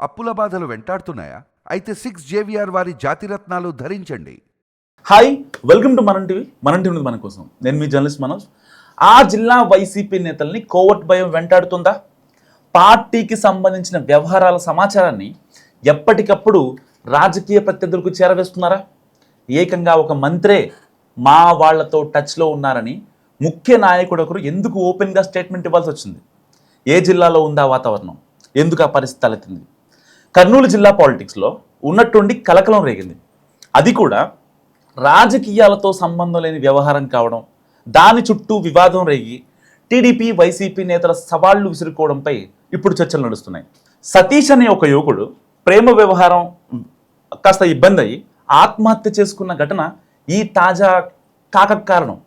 అప్పుల బాధలు వెంటాడుతున్నాయా? అయితే 6 JVR వారి జాతిరత్నాలు ధరించండి. హాయ్, వెల్కమ్ టు మనం టీవీ. మనం టీవీ మన కోసం. నేను మీ జర్నలిస్ట్ మనోజ్. ఆ జిల్లా వైసీపీ నేతల్ని కోవట్ భయం వెంటాడుతుందా? పార్టీకి సంబంధించిన వ్యవహారాల సమాచారాన్ని ఎప్పటికప్పుడు రాజకీయ ప్రత్యర్థులకు చేరవేస్తున్నారా? ఏకంగా ఒక మంత్రే మా వాళ్లతో టచ్లో ఉన్నారని ముఖ్య నాయకుడు ఒకరు ఎందుకు ఓపెన్గా స్టేట్మెంట్ ఇవ్వాల్సి వచ్చింది? ఏ జిల్లాలో ఉందా వాతావరణం? ఎందుకు ఆ పరిస్థితి తలెత్తింది? కర్నూలు జిల్లా పాలిటిక్స్లో ఉన్నట్టుండి కలకలం రేగింది. అది కూడా రాజకీయాలతో సంబంధం లేని వ్యవహారం కావడం, దాని చుట్టూ వివాదం రేగి టీడీపీ వైసీపీ నేతల సవాళ్లు విసురుకోవడంపై ఇప్పుడు చర్చలు నడుస్తున్నాయి. సతీష్ అనే ఒక యువకుడు ప్రేమ వ్యవహారం కాస్త ఇబ్బంది అయ్యి ఆత్మహత్య చేసుకున్న ఘటన ఈ తాజా కాకకు కారణం.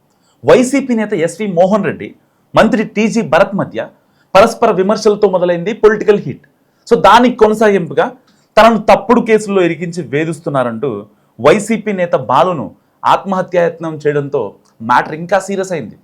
వైసీపీ నేత ఎస్వి మోహన్ రెడ్డి, మంత్రి టీజీ భరత్ మధ్య పరస్పర విమర్శలతో మొదలైంది పొలిటికల్ హీట్. సో దానికి కొనసాగింపుగా తనను తప్పుడు కేసుల్లో ఇరికించి వేధిస్తున్నారంటూ వైసీపీ నేత బాలును ఆత్మహత్యాయత్నం చేయడంతో మ్యాటర్ ఇంకా సీరియస్ అయింది.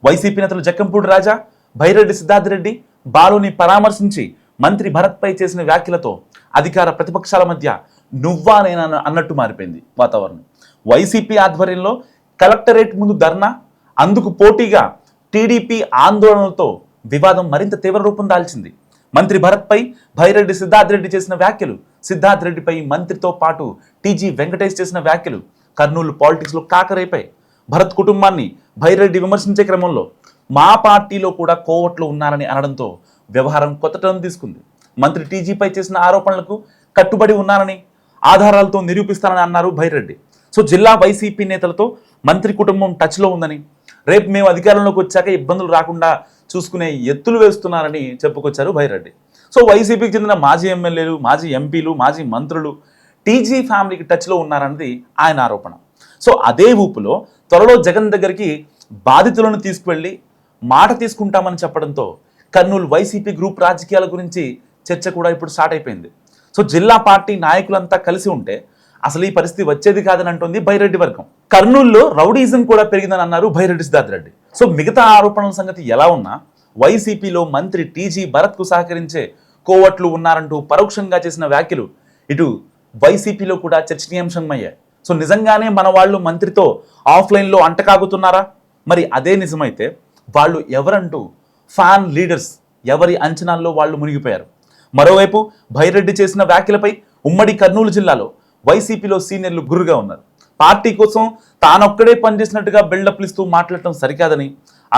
వైసీపీ నేతలు జక్కంపూడి రాజా, భైరెడ్డి సిద్ధార్థ రెడ్డి బాలుని పరామర్శించి మంత్రి భరత్పై చేసిన వ్యాఖ్యలతో అధికార ప్రతిపక్షాల మధ్య నువ్వా నేనా అన్నట్టు మారిపోయింది వాతావరణం. వైసీపీ ఆధ్వర్యంలో కలెక్టరేట్ ముందు ధర్నా, అందుకు పోటీగా టీడీపీ ఆందోళనలతో వివాదం మరింత తీవ్ర రూపం దాల్చింది. మంత్రి భరత్పై భైరెడ్డి సిద్ధార్థ రెడ్డి చేసిన వ్యాఖ్యలు, సిద్ధార్థ రెడ్డిపై మంత్రితో పాటు టీజీ వెంకటేష్ చేసిన వ్యాఖ్యలు కర్నూలు పాలిటిక్స్లో కాకరైపాయి. భరత్ కుటుంబాన్ని భైరెడ్డి విమర్శించే క్రమంలో మా పార్టీలో కూడా కోవట్లు ఉన్నారని అనడంతో వ్యవహారం కొత్త టర్న్ తీసుకుంది. మంత్రి టీజీపై చేసిన ఆరోపణలకు కట్టుబడి ఉన్నారని ఆధారాలతో నిరూపిస్తానని అన్నారు భైరెడ్డి. సో జిల్లా వైసీపీ నేతలతో మంత్రి కుటుంబం టచ్లో ఉందని, రేపు మేము అధికారంలోకి వచ్చాక ఇబ్బందులు రాకుండా చూసుకునే ఎత్తులు వేస్తున్నారని చెప్పుకొచ్చారు భైరెడ్డి. సో వైసీపీకి చెందిన మాజీ ఎమ్మెల్యేలు, మాజీ ఎంపీలు, మాజీ మంత్రులు టీజీ ఫ్యామిలీకి టచ్లో ఉన్నారన్నది ఆయన ఆరోపణ. సో అదే ఊపులో త్వరలో జగన్ దగ్గరికి బాధితులను తీసుకువెళ్ళి మాట తీసుకుంటామని చెప్పడంతో కర్నూలు వైసీపీ గ్రూప్ రాజకీయాల గురించి చర్చ కూడా ఇప్పుడు స్టార్ట్ అయిపోయింది. సో జిల్లా పార్టీ నాయకులంతా కలిసి ఉంటే అసలు ఈ పరిస్థితి వచ్చేది కాదని అంటుంది భైరెడ్డి వర్గం. కర్నూలులో రౌడీజం కూడా పెరిగిందని అన్నారు భైరెడ్డి సిద్ధార్థ రెడ్డి. సో మిగతా ఆరోపణల సంగతి ఎలా ఉన్నా వైసీపీలో మంత్రి టీజీ భరత్కు సహకరించే కోవట్లు ఉన్నారంటూ పరోక్షంగా చేసిన వ్యాఖ్యలు ఇటు వైసీపీలో కూడా చర్చనీయాంశమయ్యాయి. సో నిజంగానే మన వాళ్ళు మంత్రితో ఆఫ్లైన్లో అంటకాగుతున్నారా? మరి అదే నిజమైతే వాళ్ళు ఎవరంటూ ఫ్యాన్ లీడర్స్ ఎవరి అంచనాల్లో వాళ్ళు మునిగిపోయారు. మరోవైపు భైరెడ్డి చేసిన వ్యాఖ్యలపై ఉమ్మడి కర్నూలు జిల్లాలో వైసీపీలో సీనియర్లు గుర్రుగా ఉన్నారు. పార్టీ కోసం తానొక్కడే పనిచేసినట్టుగా బిల్డప్లు ఇస్తూ మాట్లాడటం సరికాదని,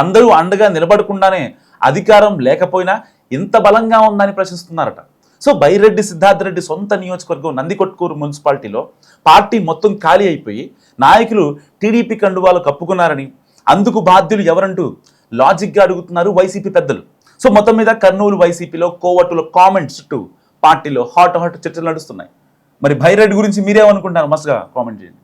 అందరూ అండగా నిలబడకుండానే అధికారం లేకపోయినా ఇంత బలంగా ఉందని ప్రశ్నిస్తున్నారట. సో భైరెడ్డి సిద్ధార్థ రెడ్డి సొంత నియోజకవర్గం నందికొట్కూరు మున్సిపాలిటీలో పార్టీ మొత్తం ఖాళీ అయిపోయి నాయకులు టీడీపీ కండువాలు కప్పుకున్నారని, అందుకు బాధ్యులు ఎవరంటూ లాజిక్గా అడుగుతున్నారు వైసీపీ పెద్దలు. సో మొత్తం మీద కర్నూలు వైసీపీలో కోవట్టుల కామెంట్స్ చుట్టూ పార్టీలో హాట్ చర్చలు నడుస్తున్నాయి. మరి భైరెడ్డి గురించి మీరేమనుకుంటున్నారు? మస్తుగా కామెంట్ చేయండి.